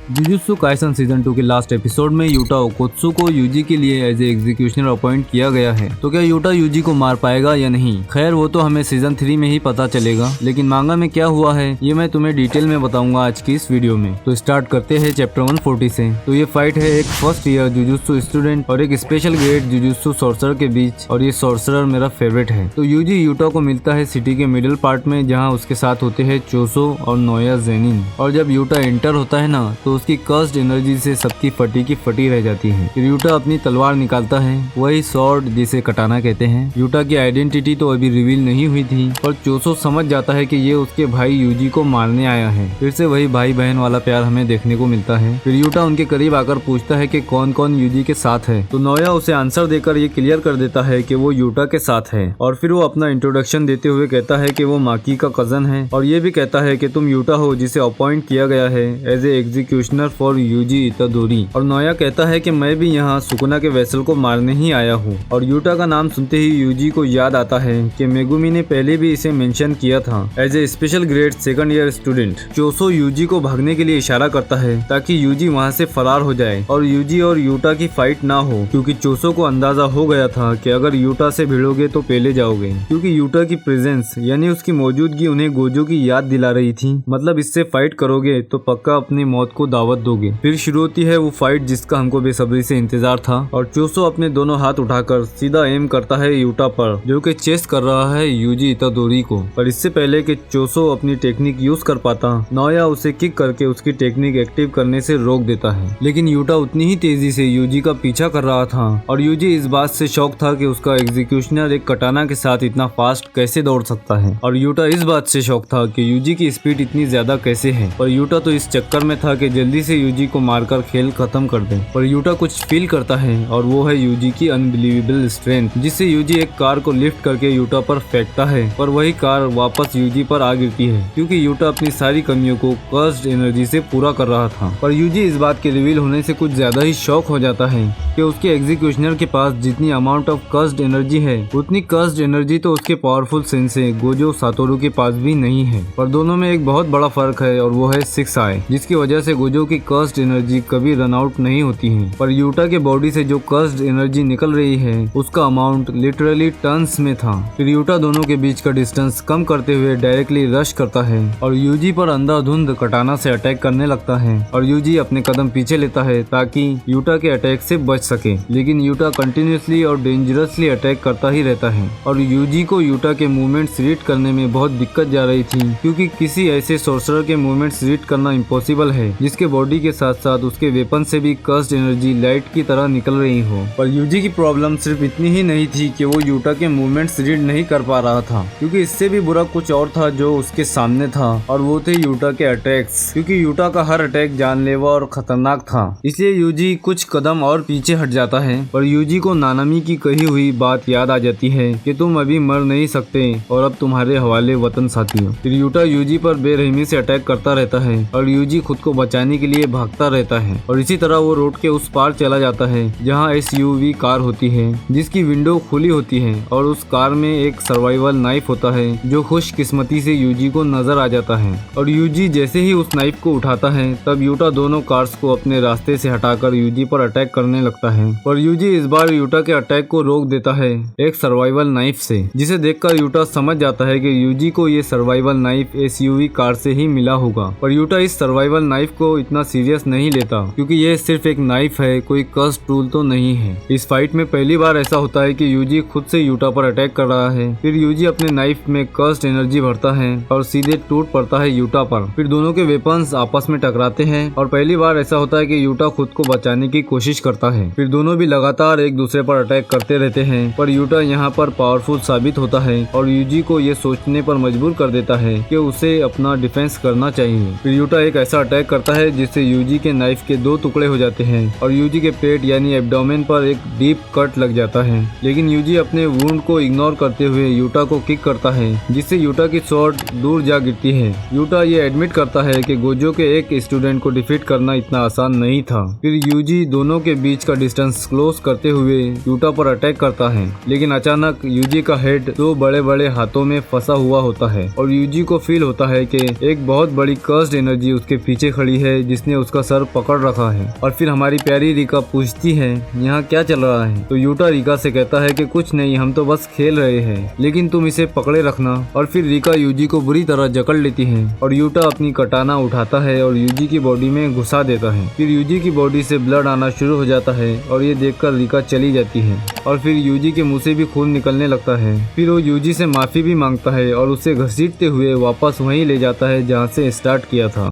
Jujutsu Kaisen season 2 के last episode में Utah ओकोत्सु को यूजी के लिए एज ए एग्जीक्यूशनर अपॉइंट किया गया है। तो क्या यूटा यूजी को मार पाएगा या नहीं? खैर वो तो हमें सीजन 3 में ही पता चलेगा, लेकिन मांगा में क्या हुआ है ये मैं तुम्हें डिटेल में बताऊंगा आज की इस वीडियो में। तो स्टार्ट करते हैं चैप्टर 140 से। तो ये फाइट है एक फर्स्ट ईयर जुजुत्सु स्टूडेंट और एक स्पेशल ग्रेड जुजुत्सु सॉर्सरर के बीच, और ये सॉर्सरर मेरा फेवरेट है। तो यूजी यूटा को मिलता है सिटी के मिडिल पार्ट में, जहाँ उसके साथ होते हैं चोसो और नोया जेनिन। और जब यूटा एंटर होता है ना, तो उसकी कर्स्ड एनर्जी से सबकी फटी की फटी रह जाती है। फिर यूटा अपनी तलवार निकालता है, वही स्वॉर्ड जिसे कटाना कहते हैं। यूटा की आइडेंटिटी तो अभी रिवील नहीं हुई थी, पर चोसो समझ जाता है कि ये उसके भाई यूजी को मारने आया है। फिर से वही भाई बहन वाला प्यार हमें देखने को मिलता है। फिर यूटा उनके करीब आकर पूछता है कि कौन कौन यूजी के साथ है, तो नोया उसे आंसर देकर ये क्लियर कर देता है कि वो यूटा के साथ है। और फिर वो अपना इंट्रोडक्शन देते हुए कहता है कि वो माकी का कजन है, और ये भी कहता है कि तुम यूटा हो जिसे अपॉइंट किया गया है as a executioner for Yuji Itadori. और नोया कहता है कि मैं भी यहाँ सुकुना के वेसल को मारने ही आया हूँ। और यूटा का नाम सुनते ही यूजी को याद आता है कि मेगुमी ने पहले भी इसे मेंशन किया था as a special grade second year student. चोसो यूजी को भागने के लिए इशारा करता है ताकि यूजी वहाँ से फरार हो जाए और यूजी और यूटा की फाइट ना हो, क्योंकि चोसो को अंदाजा हो गया था कि अगर यूटा से भिड़ोगे तो पहले जाओगे, क्योंकि यूटा की प्रेजेंस यानी उसकी मौजूदगी उन्हें गोजो की याद दिला रही थी। मतलब इससे फाइट करोगे तो पक्का अपनी मौत को दावत दोगे। फिर शुरू होती है वो फाइट जिसका हमको बेसब्री से इंतजार था, और चोसो अपने दोनों हाथ उठाकर सीधा एम करता है यूटा पर, जो कि चेस कर रहा है यूजी इतादोरी को। पर इससे पहले कि चोसो अपनी टेक्निक यूज कर पाता, नोया उसे किक करके उसकी टेक्निक एक्टिव करने से रोक देता है। लेकिन यूटा उतनी ही तेजी से यूजी का पीछा कर रहा था, और यूजी इस बात से शॉक था कि उसका एग्जीक्यूशनर एक कटाना के साथ इतना फास्ट कैसे दौड़ सकता है। और यूटा इस बात से शॉक था कि यूजी की स्पीड इतनी ज्यादा कैसे है। पर यूटा तो इस चक्कर में था कि जल्दी से यूजी को मारकर खेल खत्म कर दे। पर यूटा कुछ फील करता है, और वो है यूजी की अनबिलीवेबल स्ट्रेंथ, जिससे यूजी एक कार को लिफ्ट करके यूटा पर फेंकता है, पर वही कार वापस यूजी पर आ गिरती है, क्योंकि यूटा अपनी सारी कमियों को कर्स्ड एनर्जी से पूरा कर रहा था। पर यूजी इस बात के रिवील होने से कुछ ज्यादा ही शॉक हो जाता है कि उसके एग्जीक्यूशनर के पास जितनी अमाउंट ऑफ कर्स्ड एनर्जी है, उतनी कर्स्ड एनर्जी तो उसके पावरफुल सेंसे गोजो सातोरू के पास भी नहीं है। पर दोनों में एक बहुत बड़ा फर्क है, और वो है 6 आई, जिसकी वजह से गोजो की कर्स्ड एनर्जी कभी रन आउट नहीं होती है। पर यूटा के बॉडी से जो कर्स्ड एनर्जी निकल रही है, उसका अमाउंट लिटरली टन्स में था। फिर यूटा दोनों के बीच का डिस्टेंस कम करते हुए डायरेक्टली रश करता है, और यूजी पर अंधाधुंध कटाना से अटैक करने लगता है। और यूजी अपने कदम पीछे लेता है ताकि यूटा के अटैक से बच सके, लेकिन यूटा कंटिन्यूसली और डेंजरसली अटैक करता ही रहता है। और यूजी को यूटा के मूवमेंट्स रीड करने में बहुत दिक्कत जा रही थी, क्योंकि किसी ऐसे सोर्सरर के मूवमेंट्स रीड करना इम्पॉसिबल है जिसके बॉडी के साथ साथ उसके वेपन से भी कर्स्ड एनर्जी लाइट की तरह निकल रही हो। पर यूजी की प्रॉब्लम सिर्फ इतनी ही नहीं थी कि वो यूटा के मूवमेंट्स रीड नहीं कर पा रहा था, क्योंकि इससे भी बुरा कुछ और था जो उसके सामने था, और वो थे यूटा के अटैक्स। क्योंकि यूटा का हर अटैक जानलेवा और खतरनाक था, इसलिए यूजी कुछ कदम और पीछे हट जाता है। पर यूजी को नानामी की कही हुई बात याद आ जाती है कि तुम अभी मर नहीं सकते और अब तुम्हारे हवाले वतन साथियों। फिर यूटा यूजी पर बेरहमी से अटैक करता रहता है, और यूजी खुद को बचाने के लिए भागता रहता है। और इसी तरह वो रोड के उस पार चला जाता है जहाँ एसयूवी कार होती है, जिसकी विंडो खुली होती है, और उस कार में एक सर्वाइवल नाइफ होता है जो खुशकिस्मती से यूजी को नजर आ जाता है। और यूजी जैसे ही उस नाइफ को उठाता है, तब यूटा दोनों कार्स को अपने रास्ते से हटाकर यूजी पर अटैक करने लगता है। पर यूजी इस बार यूटा के अटैक को रोक देता है एक सर्वाइवल नाइफ से, जिसे देखकर यूटा समझ जाता है कि यूजी को ये सर्वाइवल नाइफ एसयूवी कार से ही मिला होगा। पर यूटा इस सर्वाइवल नाइफ को इतना सीरियस नहीं लेता, क्योंकि ये सिर्फ एक नाइफ है, कोई कर्स्ड टूल तो नहीं है। इस फाइट में पहली बार ऐसा होता है कि यूजी खुद से यूटा पर अटैक कर रहा है। फिर यूजी अपने नाइफ में कर्स्ड एनर्जी भरता है और सीधे टूट पड़ता है यूटा पर। फिर दोनों के वेपन्स आपस में टकराते हैं, और पहली बार ऐसा होता है कि यूटा खुद को बचाने की कोशिश करता है। फिर दोनों भी लगातार एक दूसरे पर अटैक करते रहते हैं, पर यूटा यहाँ पर पावरफुल साबित होता है, और यूजी को ये सोचने पर मजबूर कर देता है कि उसे अपना डिफेंस करना चाहिए। फिर यूटा एक ऐसा अटैक करता है जिससे यूजी के नाइफ के 2 टुकड़े हो जाते हैं, और यूजी के पेट यानी एब्डोमेन पर एक डीप कट लग जाता है। लेकिन यूजी अपने वुंड को इग्नोर करते हुए यूटा को किक करता है, जिससे यूटा की स्वॉर्ड दूर जा गिरती है। यूटा ये एडमिट करता है कि गोजो के एक स्टूडेंट को डिफीट करना इतना आसान नहीं था। फिर यूजी दोनों के बीच का डिस्टेंस क्लोज करते हुए यूटा पर अटैक करता है, लेकिन अचानक यूजी का हेड 2 बड़े बड़े हाथों में फंसा हुआ होता है, और यूजी को फील होता है कि एक बहुत बड़ी कर्स्ड एनर्जी उसके पीछे खड़ी है है जिसने उसका सर पकड़ रखा है। और फिर हमारी प्यारी रिका पूछती है यहाँ क्या चल रहा है। तो यूटा रिका से कहता है कि कुछ नहीं, हम तो बस खेल रहे हैं, लेकिन तुम इसे पकड़े रखना। और फिर रिका यूजी को बुरी तरह जकड़ लेती है और यूटा अपनी कटाना उठाता है और यूजी की बॉडी में घुसा देता है। फिर यूजी की बॉडी से ब्लड आना शुरू हो जाता है और ये देखकर रिका चली जाती है और फिर यूजी के मुंह से भी खून निकलने लगता है। फिर वो यूजी से माफी भी मांगता है और उसे घसीटते हुए वापस वहीं ले जाता है जहाँ से स्टार्ट किया था।